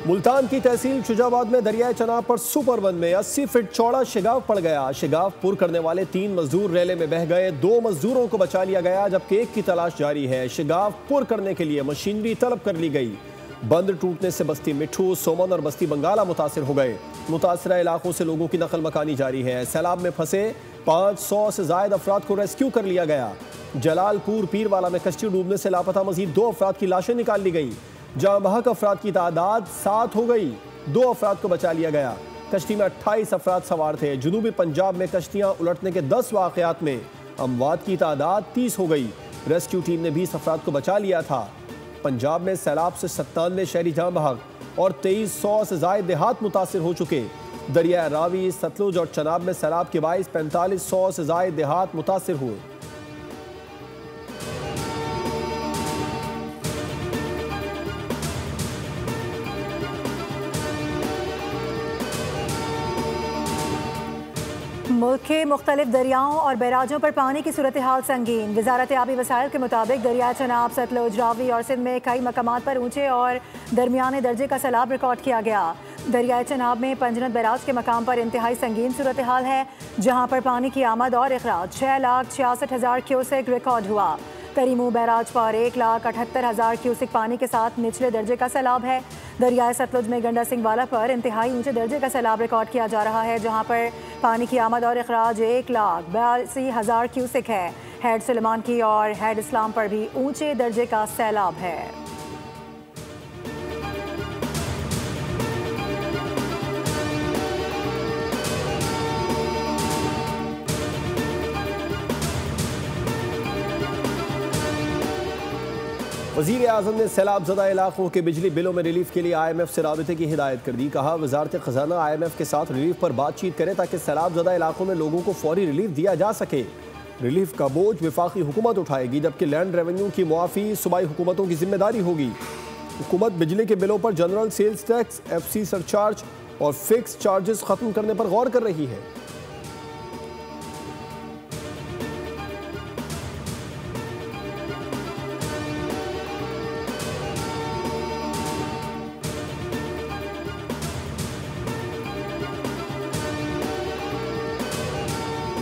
मुल्तान की तहसील शुजाबाद में दरियाए चनाब पर सुपर वन में 80 फीट चौड़ा शिगाव पड़ गया। शिगाव पुर करने वाले 3 मजदूर रेले में बह गए। 2 मजदूरों को बचा लिया गया, जबकि एक की तलाश जारी है। शिगाव पुर करने के लिए मशीनरी तलब कर ली गई। बंद टूटने से बस्ती मिठू, सोमन और बस्ती बंगाला मुतासिर हो गए। मुतासरा इलाकों से लोगों की नकल मकानी जारी है। सैलाब में फंसे 500 से ज्यादा अफराद को रेस्क्यू कर लिया गया। जलालपुर पीरवाला में कश्ती डूबने से लापता मजीद 2 अफराद की लाशें निकाल ली गई। जहां बहक अफराद की तादाद 7 हो गई। 2 अफराद को बचा लिया गया। कश्ती में 28 अफराद सवार थे। जनूबी पंजाब में कश्तियां उलटने के 10 वाकयात में अमवात की तादाद 30 हो गई। रेस्क्यू टीम ने 20 अफराद को बचा लिया था। पंजाब में सैलाब से 97 शहरी जहां बहक और 2300 से ज्यादा देहात मुतासिर हो चुके। दरिया रावी, सतलुज और चनाब में सैलाब के बाइस 4500 से ज्यादा देहात मुतासिर हुए। मुल्क के मुख्तलिफ दरियाओं और बैराजों पर पानी की सूरत हाल संगीन। वजारत आबी वसाइल के मुताबिक दरिया चनाब, सतलुज, रावी और सिंध में कई मकामात पर ऊंचे और दरमियाने दर्जे का सैलाब रिकॉर्ड किया गया। दरिया चनाब में पंजनत बैराज के मकाम पर इंतहाई संगीन सूरत हाल है, जहाँ पर पानी की आमद और अखराज 6,66,000 क्यूसेक रिकॉर्ड हुआ। करीमू बैराज पर 1,78,000 क्यूसेक पानी के साथ निचले दर्जे का सैलाब है। दरियाए सतलुज में गंडा सिंह वाला पर इंतहाई ऊंचे दर्जे का सैलाब रिकॉर्ड किया जा रहा है, जहां पर पानी की आमद और अखराज 1,82,000 क्यूसेक है। हेड सुलेमान की और हेड इस्लाम पर भी ऊंचे दर्जे का सैलाब है। वज़ीर आज़म ने सैलाब ज़दा इलाकों के बिजली बिलों में रिलीफ के लिए IMF से राबिते की हिदायत कर दी। कहा, वजारत ख़जाना IMF के साथ रिलीफ पर बातचीत करे ताकि सैलाब ज़दा इलाकों में लोगों को फौरी रिलीफ दिया जा सके। रिलीफ का बोझ वफाकी हुकूमत उठाएगी, जबकि लैंड रेवेन्यू की मुआफ़ी सूबाई हुकूमतों की जिम्मेदारी होगी। हुकूमत बिजली के बिलों पर general sales tax, FC surcharge और फिक्स चार्जेस ख़त्म करने पर गौर कर रही है।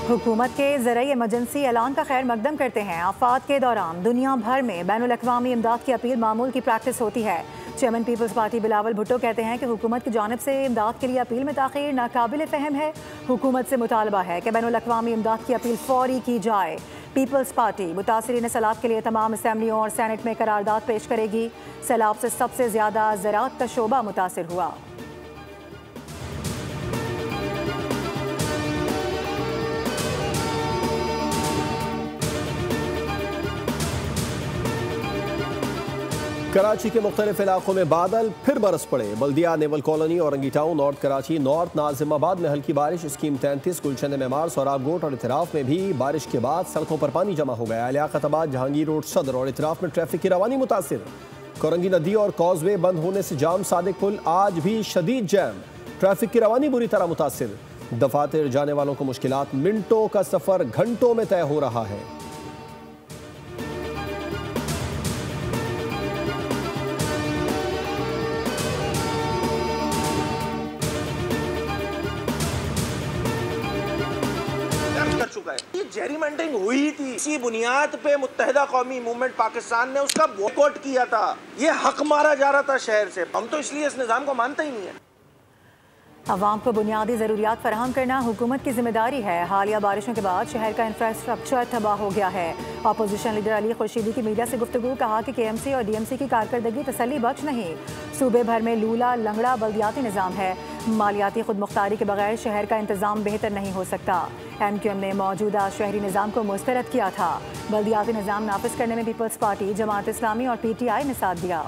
हुकूमत के ज़रिए इमरजेंसी ऐलान का खैर मकदम करते हैं। आफात के दौरान दुनिया भर में बैनुल अक़वामी इमदाद की अपील मामूल की प्रैक्टिस होती है। चेयरमैन पीपल्स पार्टी बिलावल भुट्टो कहते हैं कि हुकूमत की जानिब से इमदाद के लिए अपील में ताख़ीर नाकाबिल फ़हम है। हुकूमत से मुतालबा है कि बैनुल अक़वामी इमदाद की अपील फौरी की जाए। पीपल्स पार्टी मुतासिरीन सैलाब के लिए तमाम असम्बलियों और सैनेट में करारदाद पेश करेगी। सैलाब से सबसे ज़्यादा ज़राअत का शोबा मुतासिर हुआ। कराची के मुख्तलिफ इलाकों में बादल फिर बरस पड़े। Baldia, naval colony, Orangi town, north Karachi, north Nazimabad में हल्की बारिश। स्कीम 33, गुलशन मेमार, सोराबगोट और इतराफ में भी बारिश के बाद सड़कों पर पानी जमा हो गया। लियाकताबाद, जहांगीर रोड, सदर और इतराफ में ट्रैफिक की रवानी मुतासिर। कोरंगी नदी और कॉजवे बंद होने से जाम। सादिक पुल आज भी शदीद जैम। ट्रैफिक की रवानी बुरी तरह मुतासिर। दफातर जाने वालों को मुश्किलात। मिनटों का सफर घंटों में तय हो रहा है। ये जेरीमेंटरिंग हुई थी, इसी बुनियाद पे मुत्तहिदा कौमी मूवमेंट पाकिस्तान ने उसका बॉयकॉट किया था। ये हक मारा जा रहा था शहर से। हम तो इसलिए इस निज़ाम को मानते ही नहीं है। अवाम को बुनियादी ज़रूरियात फराहम करना हुकूमत की जिम्मेदारी है। हालिया बारिशों के बाद शहर का इंफ्रास्ट्रक्चर तबाह हो गया है। अपोजिशन लीडर अली खुर्शीदी की मीडिया से गुफ्तगू। कहा कि KMC और DMC की कारकर्दगी तसल्ली बख्श नहीं। सूबे भर में लूला लंगड़ा बल्दियाती निज़ाम है। मालियाती खुद मुख्तारी के बगैर शहर का इंतज़ाम बेहतर नहीं हो सकता। MQM ने मौजूदा शहरी निज़ाम को मुस्तरद किया था। बल्दियाती निज़ाम नाफिज करने में पीपल्स पार्टी, जमात इस्लामी और PTI ने साथ दिया।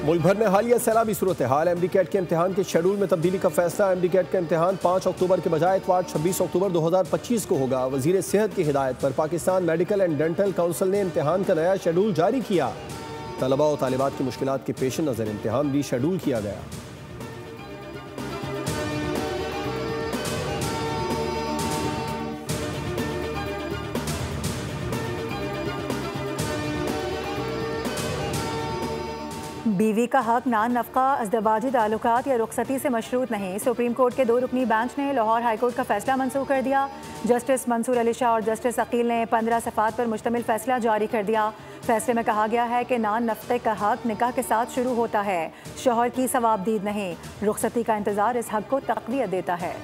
मुल्क भर में हालिया सैलाबी सूरत हाल। MD कैट के इम्तिहान के शेड्यूल में तब्दीली का फैसला। MD कैट का इम्तिहान 5 अक्टूबर के बजाय इतवार 26 अक्टूबर 2025 को होगा। वजीर सेहत की हिदायत पर Pakistan medical and dental council ने इम्तिहान का नया शेड्यूल जारी किया। तलबा और तालिबात की मुश्किलात के पेश नज़र इम्तिहान भी शेड्यूल किया गया। बीवी का हक नान नफका अज़दवाजी ताल्लुकात या रुखसती से मशरूत नहीं। सुप्रीम कोर्ट के 2 रुकनी बेंच ने लाहौर हाई कोर्ट का फैसला मंसूख कर दिया। जस्टिस मंसूर अली शाह और जस्टिस अकील ने 15 सफ़ात पर मुश्तमिल फैसला जारी कर दिया। फैसले में कहा गया है कि नान नफ्ते का हक निकाह के साथ शुरू होता है, शौहर की सवाबदीद नहीं। रुखसती का इंतज़ार इस हक को तक़वियत देता है।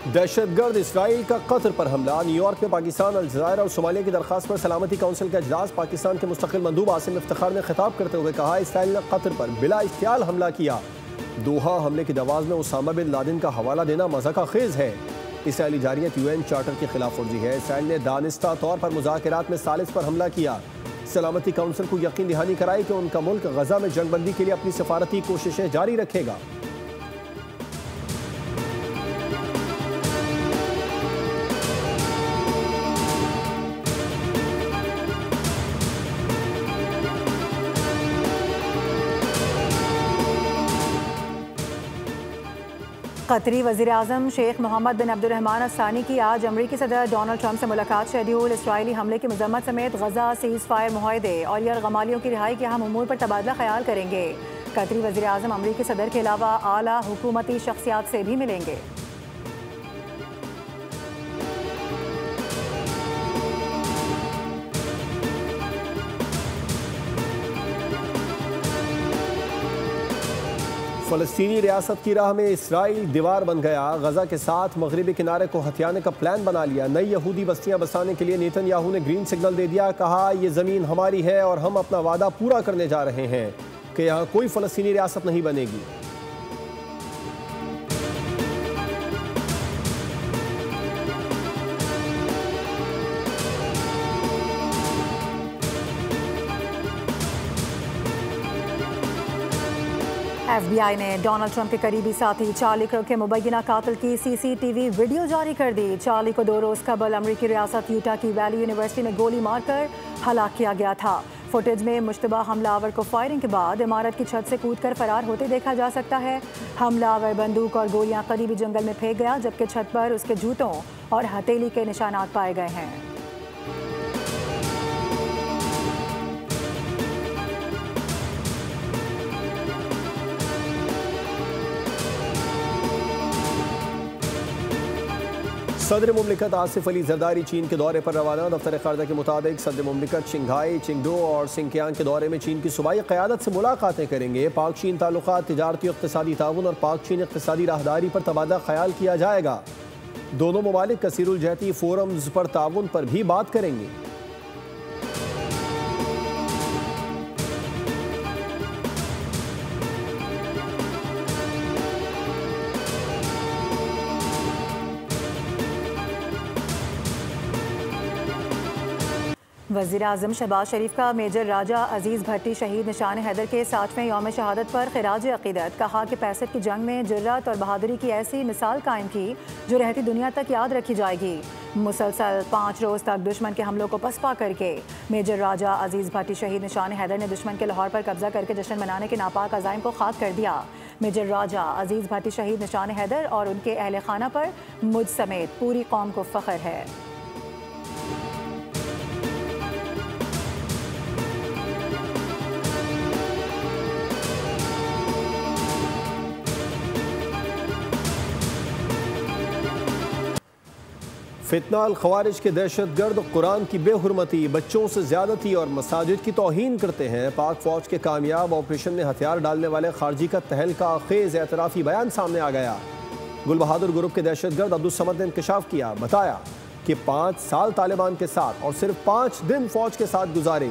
दहशतगर्द इसराइल का कतर पर हमला। न्यूयॉर्क में पाकिस्तान, अलजायर और सोमालिया की दरखास्त पर सलामती काउंसिल का इजलास। पाकिस्तान के मुस्तकिल मंदूब आसिम इफ्तिखार ने खिताब करते हुए कहा, इसराइल ने कतर पर बिला इख्तियार हमला किया। दोहा हमले की दवाज में उसामा बिन लादेन का हवाला देना मज़ाक़ खेज़ है। इसराइली जारियत UN चार्टर की खिलाफ वर्जी है। इसराइल ने दानिस्ता तौर पर मुज़ाकरात में सालिस पर हमला किया। सलामती काउंसिल को यकीन दहानी कराई कि उनका मुल्क गजा में जंगबंदी के लिए अपनी सफारती कोशिशें जारी रखेगा। कतरी वज़ीर-ए-आज़म शेख मोहम्मद बिन अब्दुर्रहमान अल-सानी की आज अमरीकी सदर डोनाल्ड ट्रंप से मुलाकात शेड्यूल। इसराइली हमले की मज़म्मत समेत गजा सीज़ फायर मुआहदे और यरगमालियों की रिहाई के अहम उमूर पर तबादला ख्याल करेंगे। कतरी वज़ीर-ए-आज़म अमरीकी सदर के अलावा आला हुकूमती शख्सियात से भी मिलेंगे। फ़लस्तीनी रियासत की राह में इसराइल दीवार बन गया। गजा के साथ मगरबी किनारे को हथियाने का प्लान बना लिया। नई यहूदी बस्तियां बसाने के लिए नेतन्याहू ने ग्रीन सिग्नल दे दिया। कहा, यह ज़मीन हमारी है और हम अपना वादा पूरा करने जा रहे हैं कि यहाँ कोई फ़लस्तीनी रियासत नहीं बनेगी। FBI ने डोनाल्ड ट्रंप के करीबी साथी चार्ली कर्क के मुबैना कातिल की CCTV वीडियो जारी कर दी। चार्ली को 2 रोज़ कबल अमरीकी रियासत यूटा की वैली यूनिवर्सिटी में गोली मारकर हलाक किया गया था। फुटेज में मुश्तबा हमलावर को फायरिंग के बाद इमारत की छत से कूदकर फरार होते देखा जा सकता है। हमलावर बंदूक और गोलियां करीबी जंगल में फेंक गया, जबकि छत पर उसके जूतों और हथेली के निशानात पाए गए हैं। सदर मुमलिकत आसिफ अली जरदारी चीन के दौरे पर रवाना। दफ्तर खारजा के मुताबिक सदर मुमलिकत शिंघाई, चिंगडो और सिंकियांग के दौरे में चीन की सूबाई क़यादत से मुलाकातें करेंगे। पाक चीन ताल्लुकात, तिजारती और इक़्तिसादी ताउन और पाक चीन इक़्तिसादी राहदारी पर तबादला ख्याल किया जाएगा। दोनों ममालिक कसीरुल जहती फोरम्स पर ताउन पर भी बात करेंगे। वज़ीर-ए-आज़म शहबाज शरीफ का मेजर राजा अजीज़ भट्टी शहीद निशान हैदर के 60वें यौम शहादत पर खिराज अक़ीदत। कहा कि 65 की जंग में जुर्रत और बहादुरी की ऐसी मिसाल कायम की जो रहती दुनिया तक याद रखी जाएगी। मुसलसल 5 रोज़ तक दुश्मन के हमलों को पसपा करके मेजर राजा अजीज़ भट्टी शहीद निशान हैदर ने दुश्मन के लाहौर पर कब्जा करके जश्न मनाने के नापाक अज़ाइम को खाक कर दिया। मेजर राजा अजीज़ भट्टी शहीद निशान हैदर और उनके अहल खाना पर मुझ समेत पूरी कौम को फ़ख्र है। फितना अल खवारिज के दहशतगर्द कुरान की बेहुरमती, बच्चों से ज्यादती और मसाजिद की तौहीन करते हैं। पाक फौज के कामयाब ऑपरेशन में हथियार डालने वाले खारजी का तहलका खेज एतराफ़ी बयान सामने आ गया। गुल बहादुर ग्रुप के दहशतगर्द अब्दुल समद ने इंकशाफ किया। बताया कि 5 साल तालिबान के साथ और सिर्फ 5 दिन फौज के साथ गुजारे।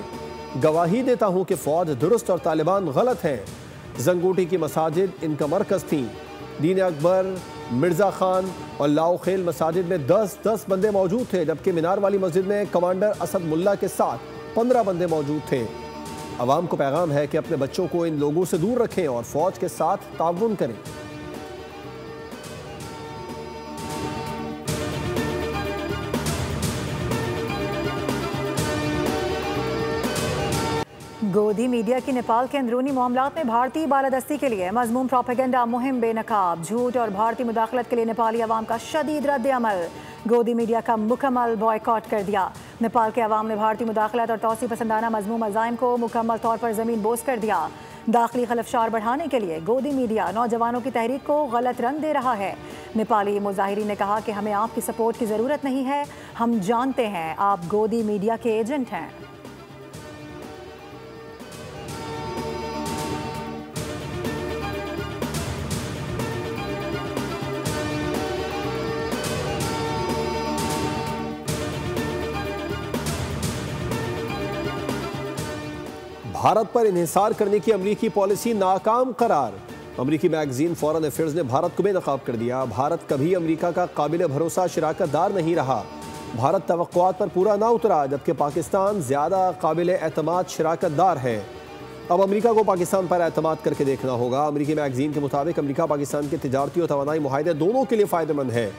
गवाही देता हूँ कि फौज दुरुस्त और तालिबान गलत हैं। जंगूटी की मसाजिद इनका मरकज थी। दीन अकबर, मिर्ज़ा खान और लाओ खेल मसाजिद में 10-10 बंदे मौजूद थे, जबकि मीनार वाली मस्जिद में कमांडर असद मुल्ला के साथ 15 बंदे मौजूद थे। अवाम को पैगाम है कि अपने बच्चों को इन लोगों से दूर रखें और फौज के साथ ताउन करें। गोदी मीडिया की नेपाल के अंदरूनी मामलात में भारतीय बालादस्ती के लिए मजमूम प्रोपेगेंडा मुहिम बेनकाब। झूठ और भारतीय मुदाखलत के लिए नेपाली अवाम का शदीद रद्द अमल। गोदी मीडिया का मुकम्मल बॉयकॉट कर दिया। नेपाल के अवाम ने भारतीय मुदाखलत और तौसी पसंदाना मजमूम अज़ाइम को मुकम्मल तौर पर ज़मीन बोस कर दिया। दाखिली खलफशार बढ़ाने के लिए गोदी मीडिया नौजवानों की तहरीक को गलत रंग दे रहा है। नेपाली मुजाहिरीन ने कहा कि हमें आपकी सपोर्ट की ज़रूरत नहीं है, हम जानते हैं आप गोदी मीडिया के एजेंट हैं। भारत पर इन्हिसार करने की अमरीकी पॉलिसी नाकाम करार। अमरीकी मैगजीन फॉरेन अफेयर्स ने भारत को बेनकाब कर दिया। भारत कभी अमरीका का काबिल भरोसा शराकतदार नहीं रहा। भारत तवक्कुआत पर पूरा ना उतरा, जबकि पाकिस्तान ज़्यादा काबिल एतमाद शराकतदार है। अब अमरीका को पाकिस्तान पर एतमाद करके देखना होगा। अमरीकी मैगजीन के मुताबिक अमरीका पाकिस्तान के तिजारती और तवानाई मुआहदे दोनों के लिए फ़ायदेमंद है।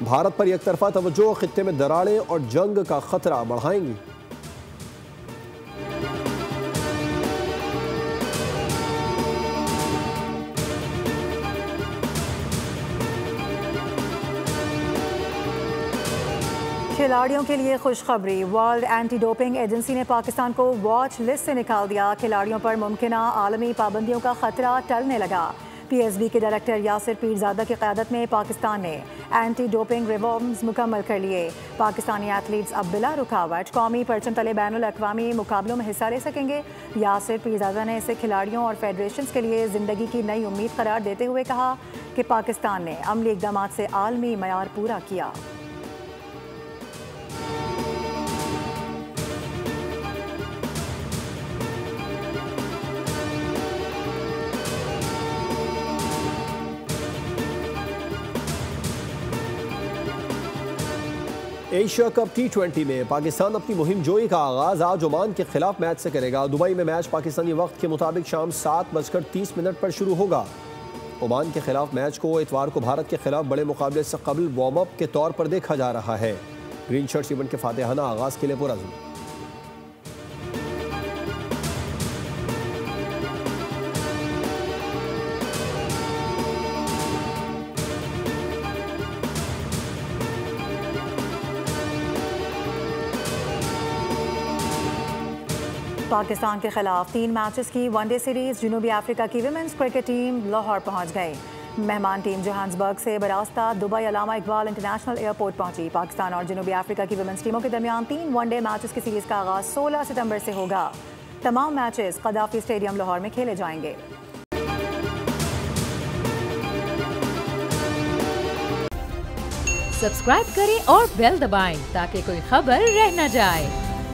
भारत पर एकतरफा तवज्जो खित्ते में दरारें और जंग का खतरा बढ़ाएंगी। खिलाड़ियों के लिए खुशखबरी। वर्ल्ड एंटी डोपिंग एजेंसी ने पाकिस्तान को वॉच लिस्ट से निकाल दिया। खिलाड़ियों पर मुमकिना आलमी पाबंदियों का खतरा टलने लगा। PSB के डायरेक्टर यासिर पीरजादा की क़यादत में पाकिस्तान ने एंटी डोपिंग रिफॉर्म्स मुकम्मल कर लिए। पाकिस्तानी एथलीट्स अब बिला रुकावट कौमी परचम तले बैनुल अक़वामी मुकाबलों में हिस्सा ले सकेंगे। यासिर पीरजादा ने इसे खिलाड़ियों और फेडरेशन के लिए ज़िंदगी की नई उम्मीद करार देते हुए कहा कि पाकिस्तान ने अमली इक़दामात से आलमी मयार पूरा किया। एशिया कप T20 में पाकिस्तान अपनी मुहिम जोई का आगाज आज ओमान के खिलाफ मैच से करेगा। दुबई में मैच पाकिस्तानी वक्त के मुताबिक शाम 7:30 पर शुरू होगा। ओमान के खिलाफ मैच को इतवार को भारत के खिलाफ बड़े मुकाबले से कबल वार्म अप के तौर पर देखा जा रहा है। ग्रीन शर्ट्स इवेंट के फातिहाना आगाज के लिए पुरअज़्म। पाकिस्तान के खिलाफ 3 मैचेस की वनडे सीरीज जनूबी अफ्रीका की विमेंस क्रिकेट टीम लाहौर पहुंच गई। मेहमान टीम जोहान्सबर्ग से बरास्ता Dubai Allama Iqbal international airport पहुंची। पाकिस्तान और जनूबी अफ्रीका की विमेंस टीमों के दरमियान 3 वनडे मैचेस की सीरीज का आगाज 16 सितंबर से होगा। तमाम मैचेस कदाफी स्टेडियम लाहौर में खेले जाएंगे। सब्सक्राइब करें और बेल दबाएं ताकि कोई खबर रह न जाए।